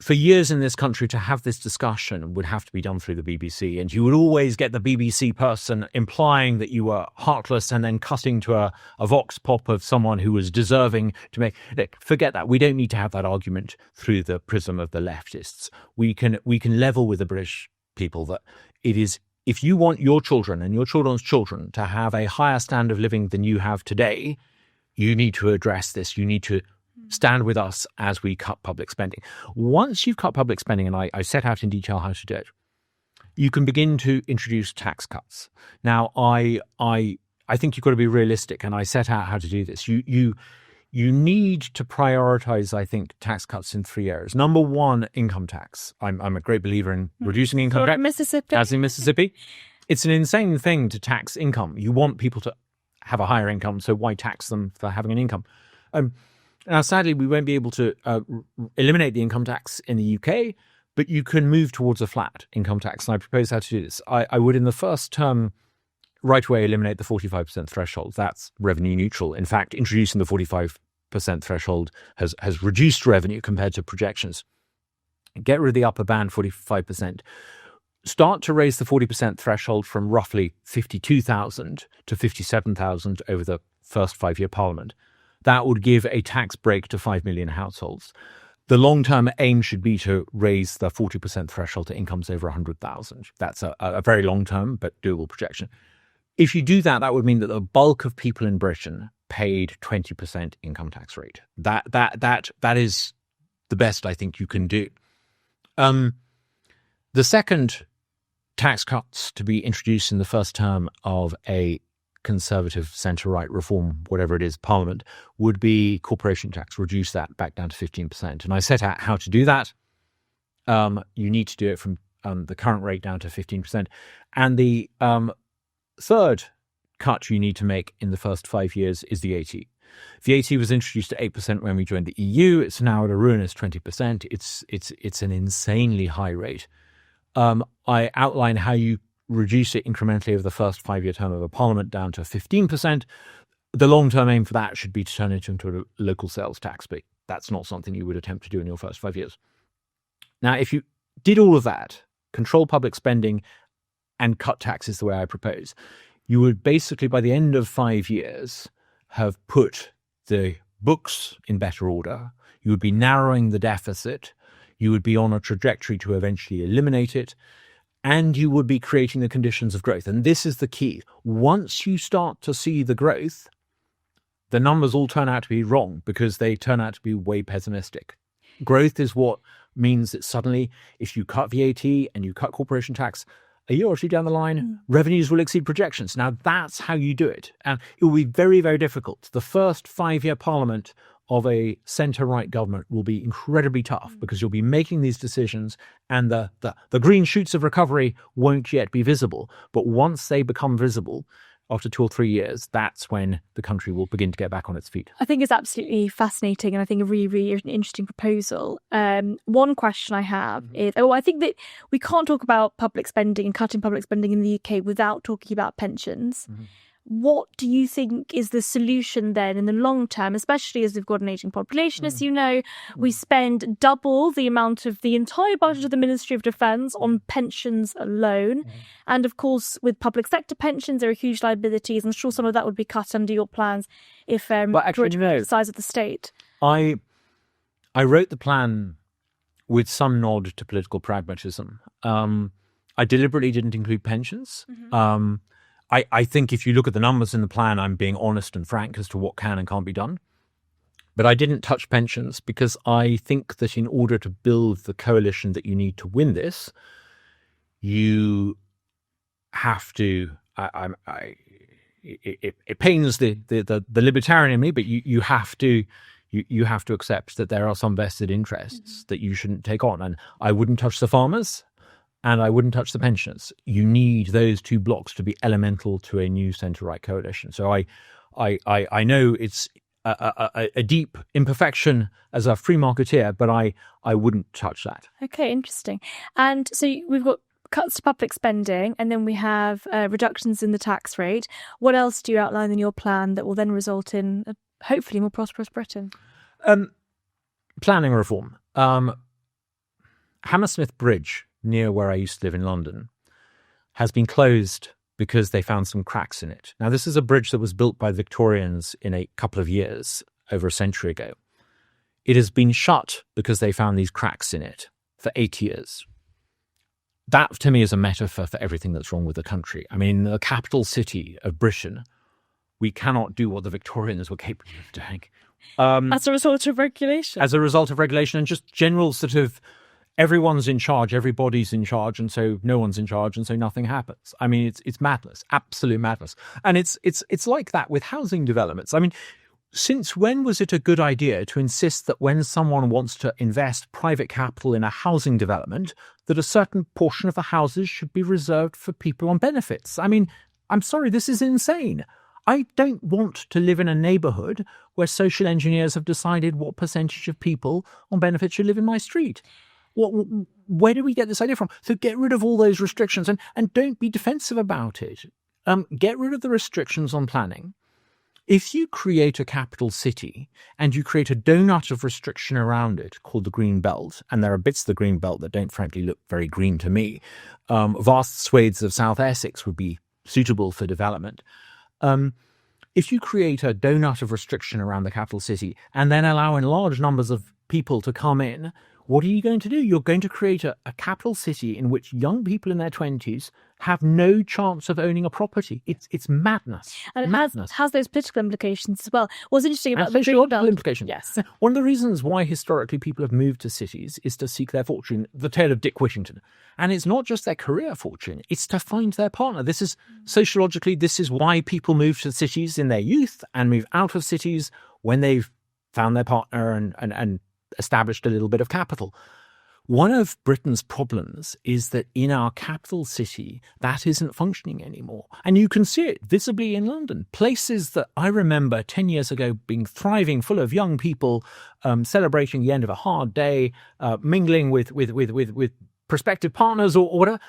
A: for years in this country, to have this discussion would have to be done through the BBC. And you would always get the BBC person implying that you were heartless and then cutting to a vox pop of someone who was deserving to make. Forget that. We don't need to have that argument through the prism of the leftists. We can level with the British people that it is, if you want your children and your children's children to have a higher standard of living than you have today, you need to address this. You need to stand with us as we cut public spending. Once you've cut public spending, and I set out in detail how to do it, you can begin to introduce tax cuts. Now, I think you've got to be realistic, and I set out how to do this. You need to prioritize, I think, tax cuts in 3 areas. Number one, income tax. I'm a great believer in reducing income tax.
B: Mississippi.
A: As in Mississippi. It's an insane thing to tax income. You want people to have a higher income, so why tax them for having an income? Now, sadly, we won't be able to eliminate the income tax in the UK, But you can move towards a flat income tax. And I propose how to do this. I would, in the first term, right away eliminate the 45% threshold. That's revenue neutral. In fact, introducing the 45% threshold has reduced revenue compared to projections. Get rid of the upper band, 45%. Start to raise the 40% threshold from roughly 52,000 to 57,000 over the first 5-year parliament. That would give a tax break to 5 million households. The long-term aim should be to raise the 40% threshold to incomes over 100,000. That's a very long-term but doable projection. If you do that, that would mean that the bulk of people in Britain paid 20% income tax rate. That is the best I think you can do. The second tax cuts to be introduced in the first term of a Conservative centre-right reform, whatever it is, Parliament, would be corporation tax, reduce that back down to 15%. And I set out how to do that. You need to do it from the current rate down to 15%. And the third cut you need to make in the first 5 years is VAT. VAT was introduced to 8% when we joined the EU. It's now at a ruinous 20%. It's an insanely high rate. I outline how you reduce it incrementally over the first 5-year term of a parliament down to 15%. The long-term aim for that should be to turn it into a local sales tax, but that's not something you would attempt to do in your first 5 years. Now, if you did all of that, control public spending and cut taxes the way I propose, you would basically, by the end of 5 years, have put the books in better order. You would be narrowing the deficit. You would be on a trajectory to eventually eliminate it. And you would be creating the conditions of growth. And this is the key. Once you start to see the growth, the numbers all turn out to be wrong because they turn out to be way pessimistic. Growth is what means that suddenly, if you cut VAT and you cut corporation tax, a year or two down the line, revenues will exceed projections. Now, that's how you do it. And it will be very, very difficult. The first 5-year parliament of a centre-right government will be incredibly tough because you'll be making these decisions and the green shoots of recovery won't yet be visible. But once they become visible, after 2 or 3 years, that's when the country will begin to get back on its feet.
B: I think it's absolutely fascinating and I think a really, really interesting proposal. One question I have is, I think that we can't talk about public spending and cutting public spending in the UK without talking about pensions. What do you think is the solution then in the long term, especially as we've got an ageing population? As you know, we spend double the amount of the entire budget of the Ministry of Defence on pensions alone. And of course, with public sector pensions, there are huge liabilities. I'm sure some of that would be cut under your plans if the size of the state.
A: I wrote the plan with some nod to political pragmatism. I deliberately didn't include pensions. I think if you look at the numbers in the plan, I'm being honest and frank as to what can and can't be done. But I didn't touch pensions because I think that in order to build the coalition that you need to win this, you have to. It pains the libertarian in me, but you have to. You have to accept that there are some vested interests that you shouldn't take on. And I wouldn't touch the farmers. And I wouldn't touch the pensioners. You need those two blocks to be elemental to a new centre-right coalition. So I know it's a deep imperfection as a free marketeer, but I wouldn't touch that.
B: Okay, interesting. And so we've got cuts to public spending, and then we have reductions in the tax rate. What else do you outline in your plan that will then result in a hopefully more prosperous Britain?
A: Planning reform. Hammersmith Bridge, near where I used to live in London, has been closed because they found some cracks in it. Now, this is a bridge that was built by Victorians in a couple of years, over a century ago. It has been shut because they found these cracks in it for 8 years. That, to me, is a metaphor for everything that's wrong with the country. I mean, the capital city of Britain, we cannot do what the Victorians were capable of doing.
B: As a result of regulation?
A: As a result of regulation and just general sort of everyone's in charge, everybody's in charge, and so no one's in charge, and so nothing happens. I mean, it's madness, absolute madness. And it's like that with housing developments. I mean, since when was it a good idea to insist that when someone wants to invest private capital in a housing development, that a certain portion of the houses should be reserved for people on benefits? I mean, I'm sorry, this is insane. I don't want to live in a neighbourhood where social engineers have decided what percentage of people on benefits should live in my street. Where do we get this idea from? So get rid of all those restrictions and don't be defensive about it. Get rid of the restrictions on planning. If you create a capital city and you create a donut of restriction around it called the Green Belt, and there are bits of the Green Belt that don't frankly look very green to me, vast swathes of South Essex would be suitable for development. If you create a donut of restriction around the capital city and then allow in large numbers of people to come in, what are you going to do? You're going to create a capital city in which young people in their 20s have no chance of owning a property. It's madness.
B: And
A: madness.
B: It has those political implications as well. What's interesting about
A: the social implications.
B: Yes.
A: One of the reasons why historically people have moved to cities is to seek their fortune, the tale of Dick Whittington. And it's not just their career fortune, it's to find their partner. This is sociologically, this is why people move to cities in their youth and move out of cities when they've found their partner and established a little bit of capital. One of Britain's problems is that in our capital city, that isn't functioning anymore. And you can see it visibly in London. Places that I remember 10 years ago being thriving, full of young people, celebrating the end of a hard day, mingling with prospective partners or whatever,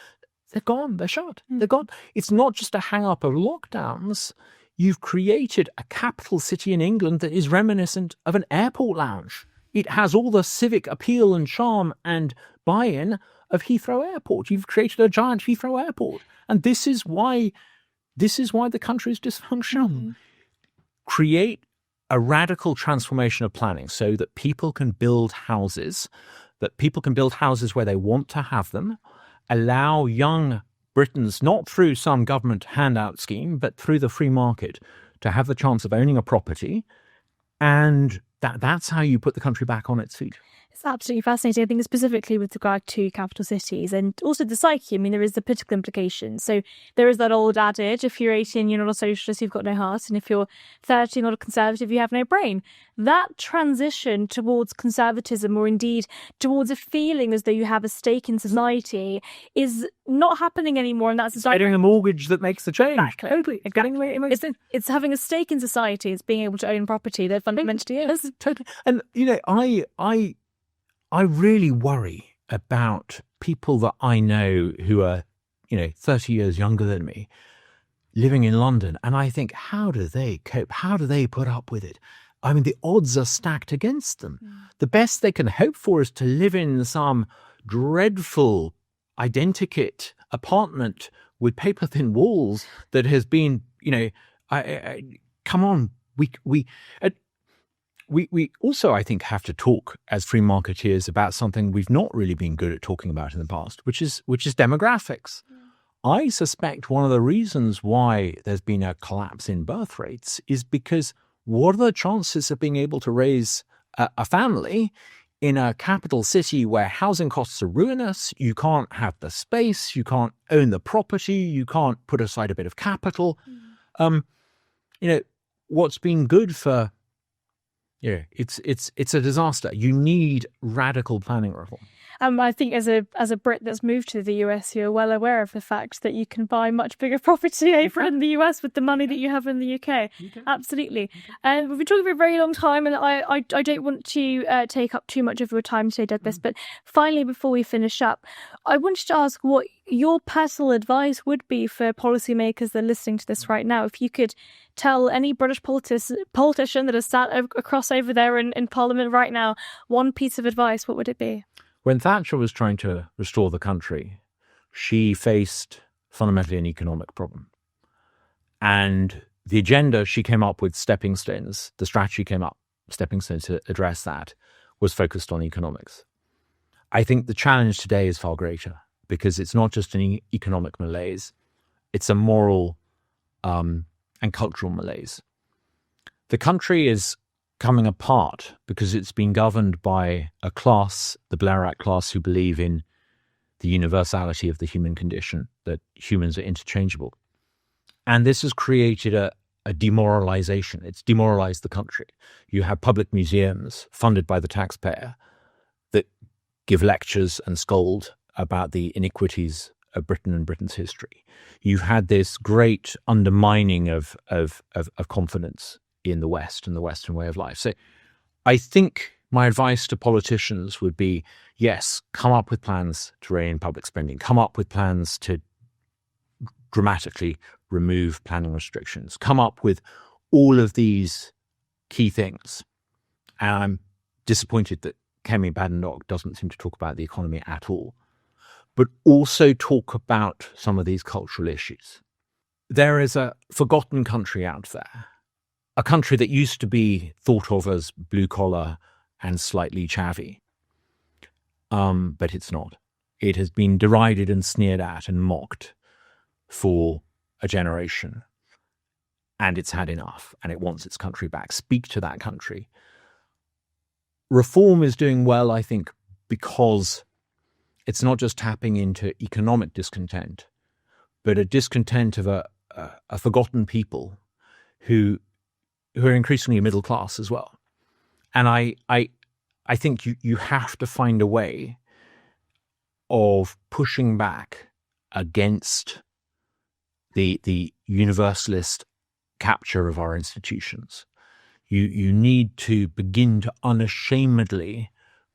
A: they're gone, they're shut, they're gone. It's not just a hang-up of lockdowns. You've created a capital city in England that is reminiscent of an airport lounge. It has all the civic appeal and charm and buy-in of Heathrow Airport. You've created a giant Heathrow Airport. And this is why the country is dysfunctional. Mm-hmm. Create a radical transformation of planning so that people can build houses, where they want to have them, allow young Britons, not through some government handout scheme, but through the free market, to have the chance of owning a property. And that's how you put the country back on its feet.
B: It's absolutely fascinating. I think specifically with regard to capital cities and also the psyche. I mean, there is the political implication. So there is that old adage, if you're 18, you're not a socialist, you've got no heart. And if you're 30, not a conservative, you have no brain. That transition towards conservatism, or indeed towards a feeling as though you have a stake in society, is not happening anymore. And that's
A: getting a mortgage that makes the change.
B: Exactly.
A: Totally.
B: Exactly. It's having a stake in society. It's being able to own property that fundamentally is.
A: Totally. And, I really worry about people that I know who are, 30 years younger than me, living in London. And I think, how do they cope? How do they put up with it? I mean, the odds are stacked against them. The best they can hope for is to live in some dreadful identikit apartment with paper-thin walls that has been, come on, we also, I think, have to talk as free marketeers about something we've not really been good at talking about in the past, which is demographics. I suspect one of the reasons why there's been a collapse in birth rates is because what are the chances of being able to raise a family in a capital city where housing costs are ruinous? You can't have the space, you can't own the property, you can't put aside a bit of capital. What's been good for it's a disaster. You need radical planning reform.
B: I think as a Brit that's moved to the US, you're well aware of the fact that you can buy much bigger property over in the US with the money that you have in the UK. Absolutely. And we've been talking for a very long time, and I don't want to take up too much of your time today, Douglas. But finally, before we finish up, I wanted to ask what your personal advice would be for policymakers that are listening to this right now. If you could tell any British politician that is sat across over there in Parliament right now one piece of advice, what would it be?
A: When Thatcher was trying to restore the country, she faced fundamentally an economic problem. And the agenda she came up with, stepping stones, the strategy came up, stepping stones to address that, was focused on economics. I think the challenge today is far greater because it's not just an economic malaise, it's a moral and cultural malaise. The country is coming apart because it's been governed by a class, the Blairite class, who believe in the universality of the human condition, that humans are interchangeable. And this has created a demoralization. It's demoralized the country. You have public museums funded by the taxpayer that give lectures and scold about the iniquities of Britain and Britain's history. You've had this great undermining of confidence in the West and the Western way of life. So I think my advice to politicians would be, yes, come up with plans to rein in public spending, come up with plans to dramatically remove planning restrictions, come up with all of these key things. And I'm disappointed that Kemi Badenoch doesn't seem to talk about the economy at all, but also talk about some of these cultural issues. There is a forgotten country out there, a country that used to be thought of as blue-collar and slightly chavvy, but it's not. It has been derided and sneered at and mocked for a generation, and it's had enough, and it wants its country back. Speak to that country. Reform is doing well, I think, because it's not just tapping into economic discontent, but a discontent of a forgotten people who are increasingly middle class as well. And I think you have to find a way of pushing back against the universalist capture of our institutions. You need to begin to unashamedly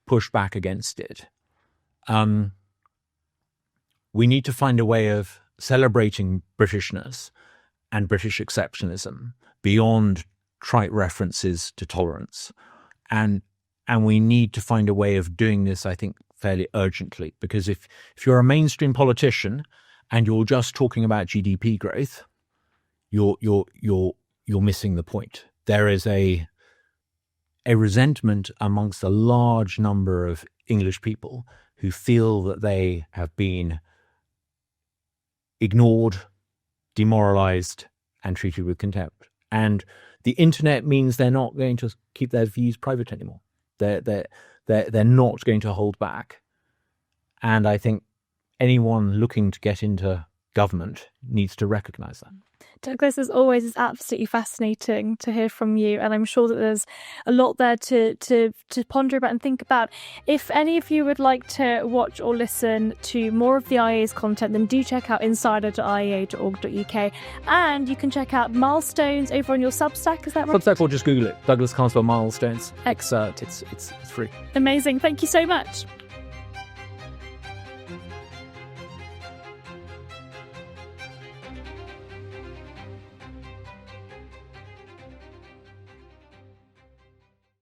A: push back against it. We need to find a way of celebrating Britishness and British exceptionalism beyond trite references to tolerance. And we need to find a way of doing this, I think, fairly urgently, because if you're a mainstream politician and you're just talking about GDP growth, you're missing the point. There is a resentment amongst a large number of English people who feel that they have been ignored, demoralized, and treated with contempt. And the internet means they're not going to keep their views private anymore. They're not going to hold back. And I think anyone looking to get into government needs to recognize that.
B: Douglas, as always, it's absolutely fascinating to hear from you, and I'm sure that there's a lot there to ponder about and think about. If any of you would like to watch or listen to more of the IEA's content, then do check out insider.iea.org.uk, and you can check out Milestones over on your Substack. Is that right?
A: Substack, or just Google it, Douglas Carswell Milestones. Excellent. It's free.
B: Amazing. Thank you so much.